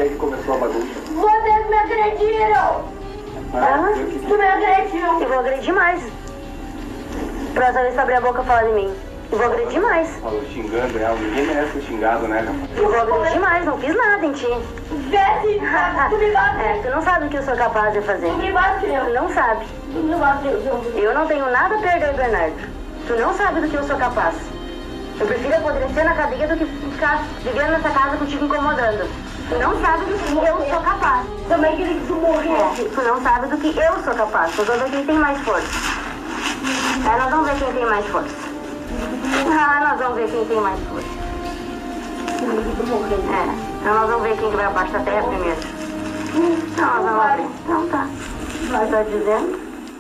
que é que começou a bagunça? Vocês me agrediram! Tu me agrediu! Eu vou agredir mais. Próxima vez que abrir a boca e falar de mim. Eu vou agredir mais. Falou xingando ela, ninguém merece ser xingado, né, rapaz? Eu vou agredir mais, não fiz nada em ti. Vê tu me bateu! Tu não sabe o que eu sou capaz de fazer. Tu me bateu! Tu não sabe. Tu me bateu! Eu não tenho nada a perder, Bernardo. Tu não sabe do que eu sou capaz. Eu prefiro apodrecer na cadeia do que ficar vivendo nessa casa contigo incomodando. Tu não sabe do que eu sou capaz. Também queria que tu morresse. Tu não sabe do que eu sou capaz. Nós vamos ver quem tem mais força. Tá, nós vamos ver quem tem mais força. Nós vamos ver quem tem mais força. Então nós vamos ver quem vai abaixo da terra primeiro. Nós vamos ver. Então tá. Vai estar dizendo?